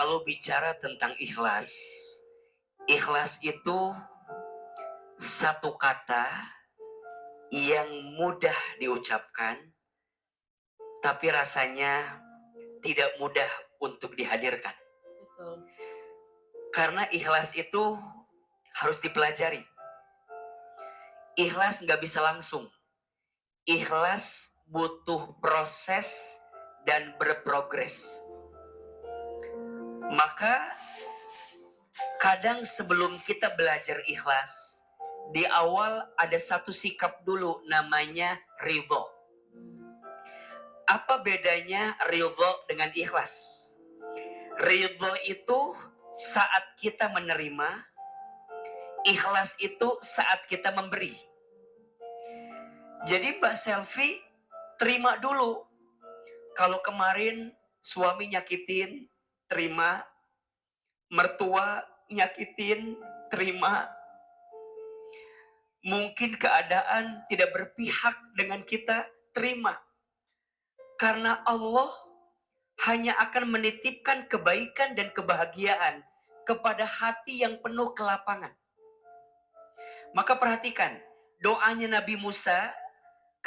Kalau bicara tentang ikhlas, ikhlas itu satu kata yang mudah diucapkan, tapi rasanya tidak mudah untuk dihadirkan. Betul. Karena ikhlas itu harus dipelajari. Ikhlas nggak bisa langsung. Ikhlas butuh proses dan berprogres. Maka kadang sebelum kita belajar ikhlas, di awal ada satu sikap dulu namanya ridho. Apa bedanya ridho dengan ikhlas? Ridho itu saat kita menerima, ikhlas itu saat kita memberi. Jadi Mbak Selfie terima dulu. Kalau kemarin suami nyakitin, terima. Mertua nyakitin, terima. Mungkin keadaan tidak berpihak dengan kita, terima. Karena Allah hanya akan menitipkan kebaikan dan kebahagiaan kepada hati yang penuh kelapangan. Maka perhatikan, doanya Nabi Musa,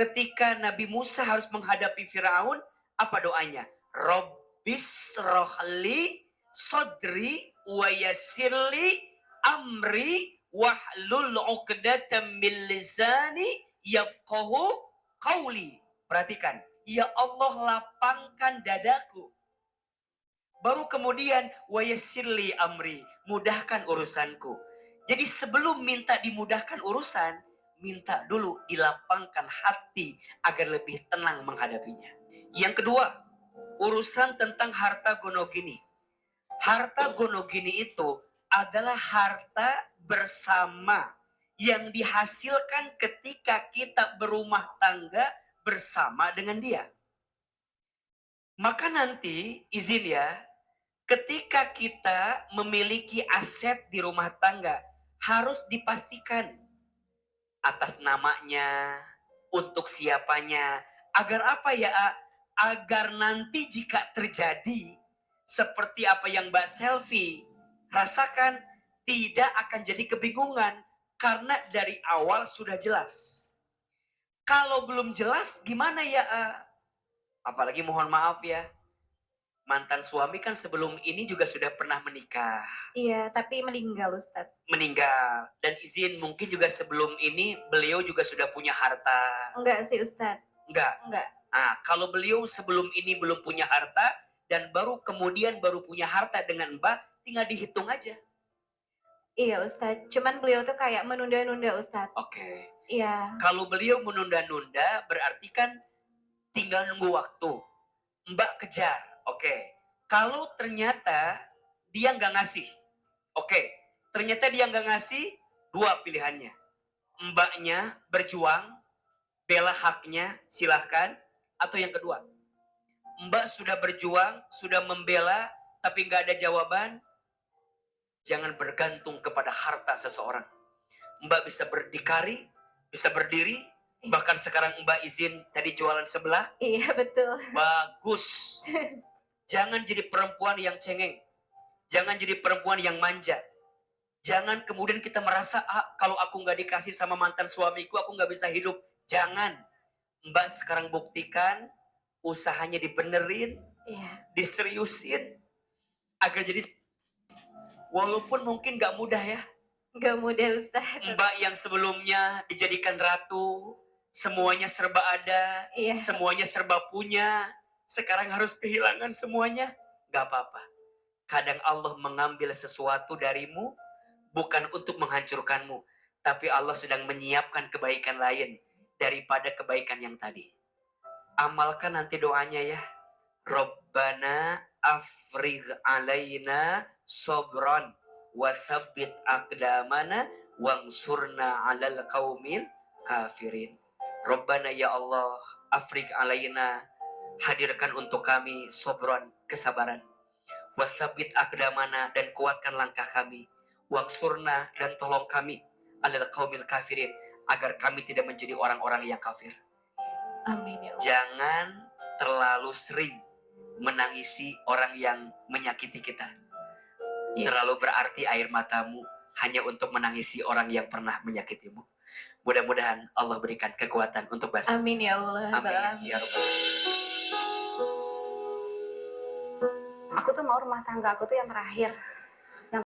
ketika Nabi Musa harus menghadapi Firaun, apa doanya? Rabbis rohli sodri wa yassirli amri wahlul 'uqdatam min lisani yafqahu qauli. Perhatikan, ya Allah lapangkan dadaku. Baru kemudian wa yassirli amri, mudahkan urusanku. Jadi sebelum minta dimudahkan urusan, minta dulu dilapangkan hati agar lebih tenang menghadapinya. Yang kedua, urusan tentang harta gonogini. Harta gonogini itu adalah harta bersama yang dihasilkan ketika kita berumah tangga bersama dengan dia. Maka nanti, izin ya, ketika kita memiliki aset di rumah tangga, harus dipastikan atas namanya, untuk siapanya, agar apa ya, agar nanti jika terjadi seperti apa yang Mbak Selfie rasakan, tidak akan jadi kebingungan karena dari awal sudah jelas. Kalau belum jelas gimana ya? Apalagi mohon maaf ya, mantan suami kan sebelum ini juga sudah pernah menikah. Iya, tapi meninggal Ustadz. Meninggal. Dan izin mungkin juga sebelum ini beliau juga sudah punya harta. Enggak sih Ustadz. Enggak. Enggak. Nah, kalau beliau sebelum ini belum punya harta dan kemudian baru punya harta dengan Mbak, tinggal dihitung aja. Iya Ustadz, cuman beliau tuh kayak menunda-nunda Ustadz. Oke. Iya. Kalau beliau menunda-nunda berarti kan tinggal nunggu waktu. Mbak kejar. Oke. Kalau ternyata dia nggak ngasih. Oke. Ternyata dia nggak ngasih, dua pilihannya. Mbaknya berjuang, bela haknya, silahkan. Atau yang kedua, Mbak sudah berjuang, sudah membela, tapi nggak ada jawaban, jangan bergantung kepada harta seseorang. Mbak bisa berdikari, bisa berdiri, bahkan sekarang Mbak izin tadi jualan sebelah. Iya betul. Bagus. Jangan jadi perempuan yang cengeng. Jangan jadi perempuan yang manja. Jangan kemudian kita merasa, kalau aku nggak dikasih sama mantan suamiku, aku nggak bisa hidup. Jangan. Mbak sekarang buktikan, usahanya dibenerin, Iya. diseriusin, agar jadi, walaupun mungkin nggak mudah ya. Nggak mudah Ustadz. Mbak yang sebelumnya dijadikan ratu, semuanya serba ada, Iya. semuanya serba punya, sekarang harus kehilangan semuanya. Nggak apa-apa. Kadang Allah mengambil sesuatu darimu, bukan untuk menghancurkanmu, tapi Allah sedang menyiapkan kebaikan lain daripada kebaikan yang tadi. Amalkan nanti doanya ya. Rabbana afrigh alaina sobron wa thabbit aqdamana wangsurna 'alal qaumil kafirin. Rabbana ya Allah, afrigh alaina, hadirkan untuk kami sobron, kesabaran. Wa thabbit aqdamana, dan kuatkan langkah kami. Wangsurna, dan tolong kami 'alal qaumil kafirin, agar kami tidak menjadi orang-orang yang kafir. Amin ya Allah. Jangan terlalu sering menangisi orang yang menyakiti kita. Yes. Terlalu berarti air matamu hanya untuk menangisi orang yang pernah menyakitimu. Mudah-mudahan Allah berikan kekuatan untuk basuh. Amin ya Allah. Amin. Ya Rabbal Alamin. Aku tuh mau rumah tangga aku tuh yang terakhir.